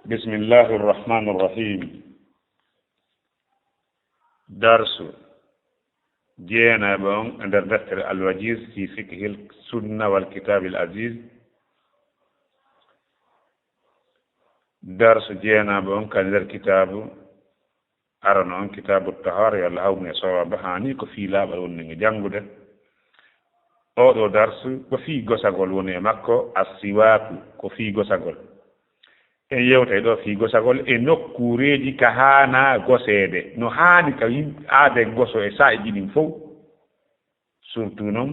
بسم الله الرحمن الرحيم. درس جينا بون عند دفتر الوجيز في فقه السنة والكتاب العزيز. درس جينا بون كان الكتاب أرنون كتاب الطهارة يلا هاو من صواب هاني كفي لا بون جانغود أو درس كفي غسغول وني ماكو السواك كفي غسغول en yewtay ɗo fi gosagol e nokkureji ka hana gosede no hani ka aade goso e sa'i ɗiɗin fof surtout noon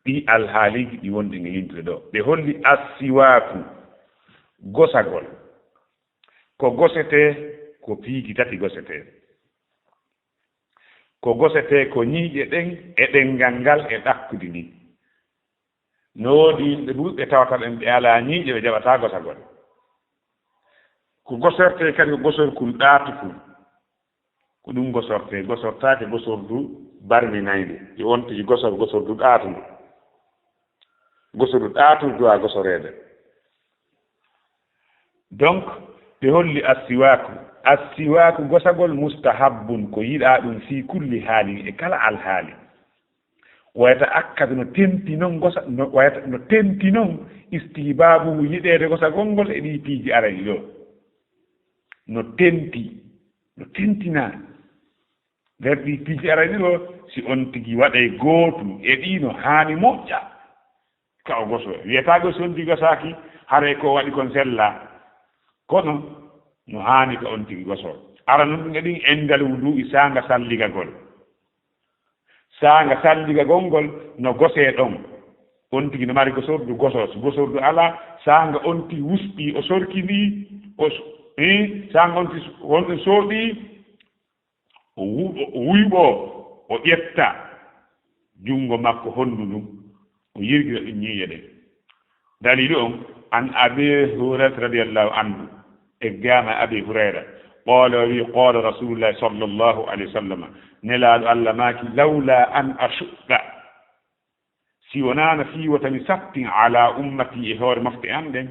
ɗi alhaaliji ɗi wonɗi nge yimɓe ɗo ɓe holli assiwaku gosagol ko gosete ko piiji tati gosete ko gosete ko ñiiƴe ɗen e ɗengal ngal e ɗakkude ni no woodi yimɓe ɗuuɓɓe tawata ɗen ɓe ala ñiiƴe ɓe jaɓata gosagol ko gosorte kadi ko gosorkul ɗatukul ko ɗum gosortake gosordu barminayde yo wonti gosordu ɗatundu gosordu ɗatundu a gosorede donc ɓe holli assiwaku gosagol mustahabbun ko yiɗa ɗum fi kulli haali e kala alhaali wayata akkadu no tempi noon wayata no tempi noon istihbabu yiɗede gosagol ngol e ɗi piiji arayi ɗo no tentina nder ɗi piiji arani ɗo si on tigi waɗay gootu e ɗino haani moƴƴa ka o goso wiyatago si on tigi gosaki hare ko waɗi kon sella kono no haani ka on tigi goso ara noon ɗum eɗin endal wudu'i sanga salligagol ngol no gosee ɗon on tigi no mari gosordu gosos gosordu ala sanga on tigi wusɗi o sorkini o sanga wonɗo sooɗi o wuyɓo o ƴetta junngo makko honndu ɗum o yirgira ɗum ñiiƴe ɗen dalilu on an abi hurairata radiallahu anhu e gama abi hurayra qala wi qala rasulullahi sallllahu alayhi wa sallam nelaaɗo allah maaki lawla an ashuɗɗa si wonano fiwatami sappi ala ummati e hoore mofte an ɗen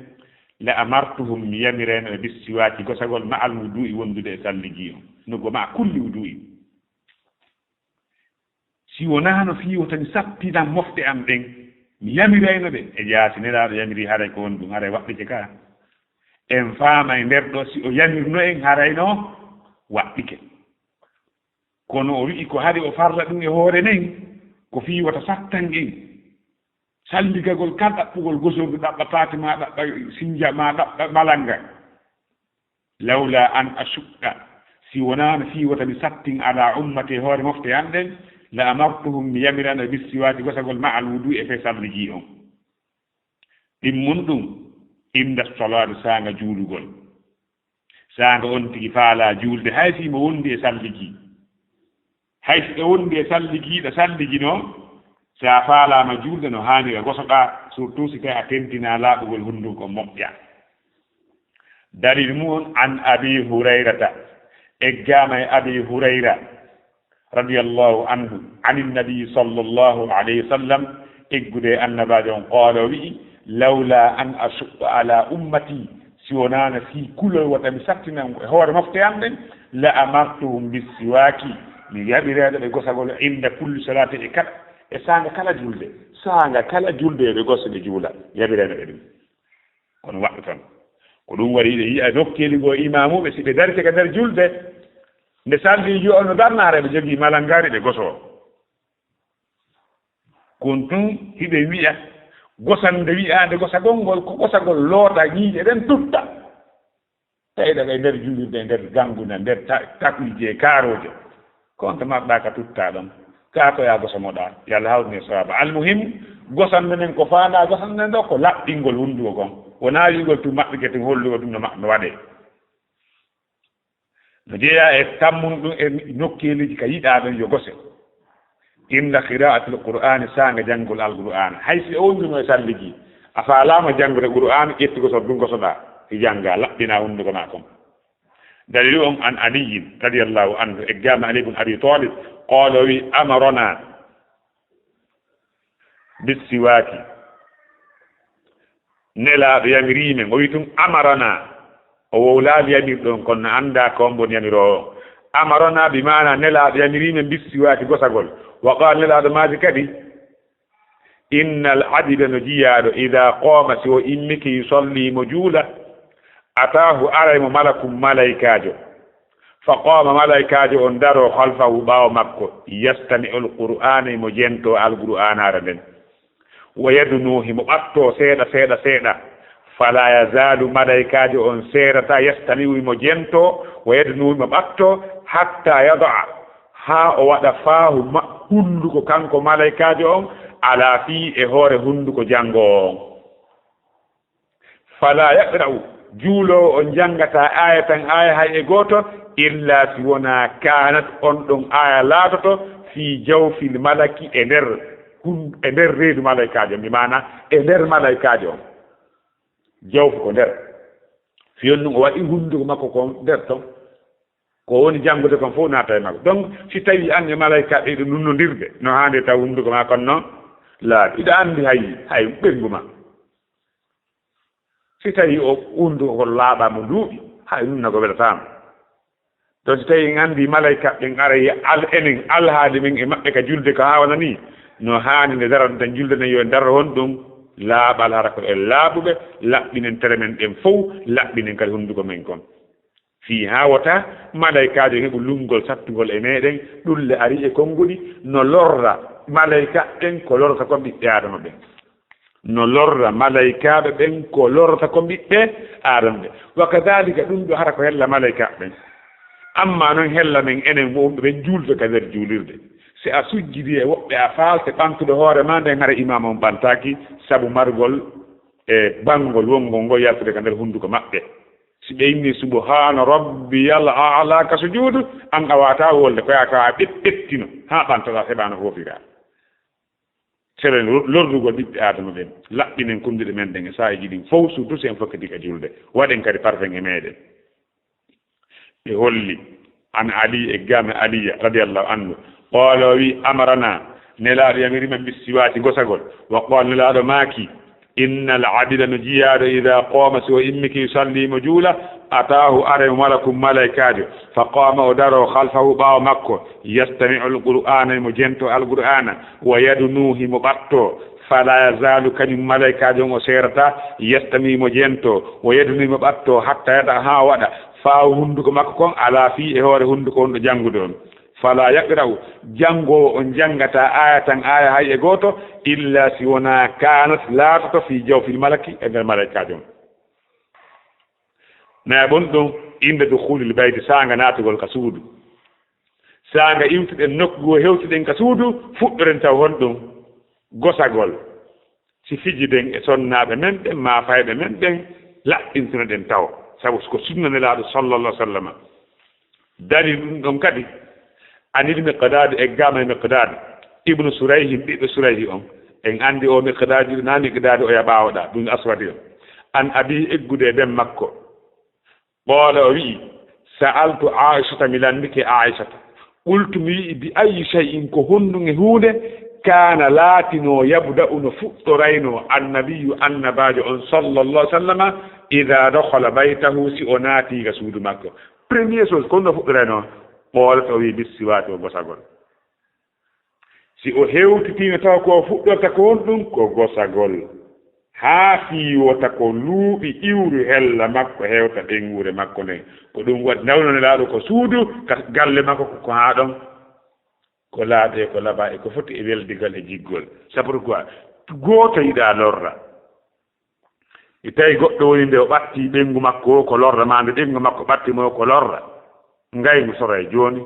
la amartuhum mi yamireno e bissiwaki gosagol ma al wudu'i wondude e salligi on nogo ma kulli wudu'i si wonano fiwo tan sappinan mofte am ɗen mi yamireno ɓe e jaasi nelaɗo yamiri haray ko woni ɗum haray waɗɗike ka en faama e nder ɗo si o yamirno en harayno waɗɗike kono o wi'i ko haade o farla ɗum e hoore nden ko fiwata sattan en salligagol kal ɗaɓɓugol gosordu ɗaɓɓa patima ɗaɓɓa sinja ma ɗaɓɓa malanga lawla an ashuɗɗa si wonano fiwata mi sattin ala ummate hoore mofte hanɗen la amartuhum mi yamirano bissiwaki gosagol ma al wudu e fe salligi on ɗimmun ɗum inda solade sanga juulugol sanga on tigi faala juulde hay si mo wondi e salligi hay si ɗo wondi e salligiɗo salligi noon sa faalama juulde no haani a gosoɗa surtout si tawi a tentina laaɓugol hunndum ko moƴƴa dalil mum an abi hurayrata eggama e abi hurayra radiallahu anhu an innabi sallllahu alayhi wa sallam eggude annabajo on qaala wi'i lawla an ashuɗɗa ala ummati si wonano fi kulol waɗami sattina e hoore mofte am ɗen la amartuhum bissiwaki mi yaɓireɗo ɓe gosagol inda kulli salati e kala e sanga kala julde ɓe gosto ɓe juula yabireno ɓe ɗum kono waɗɗo tan ko ɗum waɗi ɗe yiya nokkeli go imamuɓe si ɓe darite ka nder julde nde salli yo ono darnare ɓe jogii malangari ɓe goso kon tun hiɓe wiya gosande wiyande gosagol ngol ko gosagol looɗa ñiiƴe ɗen tutta tawiɗa ɓe nder juulirde nder gangude nder takuji e kaaroje konto maɓɓa ka tutta ɗon ka ko ya gosomoɗa yalla hawni sawaba almuhim gosande men ko faanda gosande men ɗo ko laɓɓingol hundugo kon wona yigol tu maɓɓike tu hollugo ɗum no waɗe no jeeya e tammun ɗum e nokkeliji ka yiɗaɓen yo gose inda qira'atul qur'ani sanga janngol alqur'ana hay si o wonduno e salligi a faalama janngude qur'an ƴettugo so ɗum gosoɗa si jangga laɓɓina hundugo ma kon dalilu on an aliyin radiallahu anhu e gama ali ibn abi talib qala wi amarona bissiwaki nelaaɗo yamirimen o wi tum amarana o wowlaali yamir ɗon kono annda ko on woni yamiroo amarona bi mana nelaaɗo yamiriime bissiwaati gosagol wa qala nelaaɗo maadi kadi inna al abida no jiyaaɗo ida qooma si o immiki yusolli mo juula ataahu araymo malakum malaykaajo fa qooma malaykaajo on daroo halfahu ɓaawo makko yastami ol qur'ana mo jento alqur'anara nden wo yadunuhi mo ɓattoo seeɗa seeɗa seeɗa fala yazalu malaykaajo on seerata yastamiwi mo jento wo yadunuhi mo ɓattoo hatta yadaa haa o waɗa faahu hunduko kanko malaykaajo on ala fii e hoore hunduko janngoo on fala yaqra'u juuloo on janngata aya tan aya hay e gooto illa si wonaa kanat on ɗon aya laatoto fii jawfil malaki e nder reedu malaykaajo mi maana e nder malaykaajo on jawfu ko nder fiyon ɗum o waɗi hunduko makko ko nder ton ko woni janngude kon fof naata e makko donc si tawii an e malaykaaɓe ɗo nunnondirde no haande taw hunduko ma kon noon laaɗi iɗa anndi hay ɓenngu ma si tawii o hunduko ko laaɓaamo duuɓi hay nunna ko welataama donc si tawii en anndi malaykaaɓe en ara enen alhaali men e maɓɓe ka julde ko haawana nii no haani nde daran tan julde nen yo ndar hon ɗum laaɓal hara ko e laaɓuɓe laɓɓinen tere men ɗen fof laɓɓinen kadi hunnduko men kon fii haa wota malaykaajo heɓu lunngol sattugol e meeɗen ɗulle ari e konnguɗi no lorra malayka ɓen ko lorata ko ɓiɓɓe aadama ɓen no lorra malaykaaɓe ɓen ko lorata ko ɓiɓɓe aadama ɓen wa kadalika ɗum ɗo hara ko hella malaykaaɓe ɓen amma noon hella men enen wonɓe ɓen juulta ka nder juulirde si a sujjidi e woɓɓe a faalte ɓantude hoore ma nden hara imama on ɓantaaki sabu margol e banngol wongol ngol yaltude ka nder hunnduko maɓɓe si ɓe inni subhana rabbiyal a'la ka sujuudu an a waata wolde ko yaa ka ɓettino haa ɓantoɗa heɓaano foofira sere lordugol ɓiɓɓe aadama ɓen laɓɓinen kunnduɗe men ɗen e saaji ɗin fof surtout si en fokkiti ka julde waɗen kadi parfen e meeɗen ɓe holli an ali e game aliya radiallahu anhu qoolo wi amarana nelaaɗo yamirima bissiwaati gosagol wa qool nelaaɗo maaki inna al abida no jiyaaɗo ida qooma si o immiki yusallimo juula ataahu aremo malakum malaykaajo fa qooma o daroo halfahu ɓaawo makko yastamiu alqur'ana mo jento alqur'ana wa yadu nuuhi mo ɓattoo fala yazalu kañum malaykaajo on o seerata yastami mo jento wo yadu nuuhi mo ɓattoo hatta yaɗa haa waɗa faaw hunnduko makko kon alaa fii e hoore hunnduko on ɗo janngude on fala yaqra'u janngoowo on janngata aya tan aya hay e gooto illa si wonaa kanat laatoto fii jawfil malaki e nder malaykaajo on nayi ɓon ɗum inde dukhulil bayti saanga naatugol ka suudu saanga iwtuɗen nokkugo hewtuɗen ka suudu fuɗɗoren taw hon ɗum gosagol si fijiden e sonnaaɓe men ɓen maafayɓe men ɓen laɓɓintino ɗen taw sabu ko sunna nelaaɗo sallallah sallam dani ɗum ɗon kadi anil miqdad e gama miqdad ibnu surayhi ɓiɓɓe surayhi on en anndi o miqdad na miqdad o yaɓawoɗa ɗum aswadi on an abi eggude e ɓen makko ɓoola o wi'i sa'altu aishata mi landike aishata qultu mi wi'i bi ayi shay'in ko honndun e huunde kana laatino yabda'u no fuɗɗorayno annabiyu annabaajo on sallallah sallama ida dakhala baytahu si o naatiga suudu makko premier chose kono no fuɗɗorayno ɓoolata o wi bissiwaati o gosagol si o hewtitiino taw ko fuɗɗorta ko won ɗum ko gosagol haa fiiwota ko luuɓi iwru hella makko hewta ɓenguure makko nden ko ɗum waɗi nawnonelaaɗo ko suudu galle makko ko haa ɗon ko laaɓe ko laɓa e ko foti e weldigal e jiggol c'est pourquoi gooto yiɗaa lorra e tawi goɗɗo woni nde o ɓattii ɓenngu makko o ko lorra ma nde ɓenngu makko ɓattimo ko lorra ngaygu sora e jooni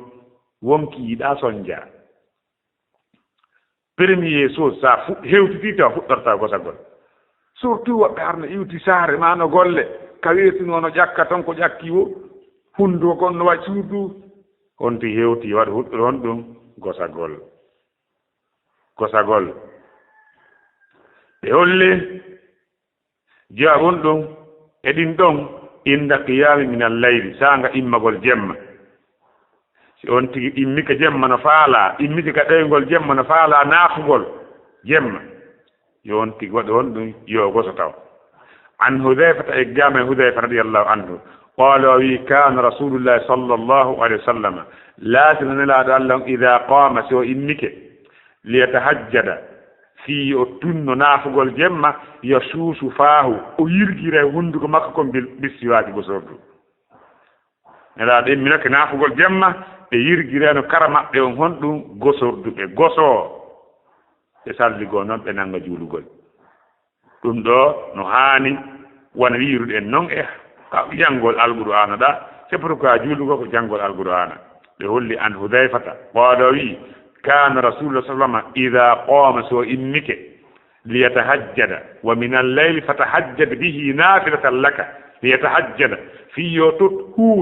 wonki yiɗaa soñjaa premier chose sa hewtitii taw fuɗɗortaa gosagol surtout woɓɓe arno iwti saare ma no golle ka weertinoo no ƴakka tan ko ƴakkii o hunnduko kon no waɗi suudu honti hewtii waɗa huɗɗor hon ɗum gosagol ɓe holli jaabon ɗum e ɗin ɗon inda qiyami min allayli saanga immagol jemma si on tigi immika jemma no faala immiti ka ɗoygol jemma no faala naafugol jemma yo on tigi waɗa hon ɗum yo goso taw an hudayfata e gama hudayfa radiallahu anhu قالوا كان رسول الله صلى الله عليه وسلم لا تنلا دالهم إذا قام سو إنك ليتهجد في أتن نافقول جمع يشوش فاه ويرجر هندك مككم بالسواك بصوره لا دين منك نافقول جمع يرجر أنه كرم يوم هندو غصور غصو يسال لغونون بنانغ جولغول ɗum ɗo no haani wona wiirude en noon ka janngol alqur'ana ɗa c'est pourquoi juulugo ko janngol alqur'ana ɓe holli an hudayfata qala wi kana rasulullah sallam ida qama so innike liyatahajjada wa min alleyli fatahajjad bihi nafilatan laka liyatahajjada fiyo tot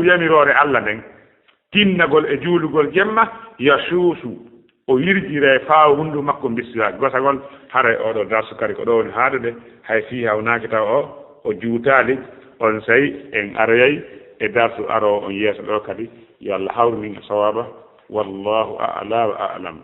yamirore allah nden tinnagol e juulugol jemma yasuusu o yirjire faa hundu makko bissuwa gosagol hara oɗo darsukari ko ɗo woni haadude hay fi hawnaaki taw o juutaali on sayi en aroyay e darsu aro on yeeso ɗo kadi yo allah hawru min sawaba wallahu a'la wa a'lam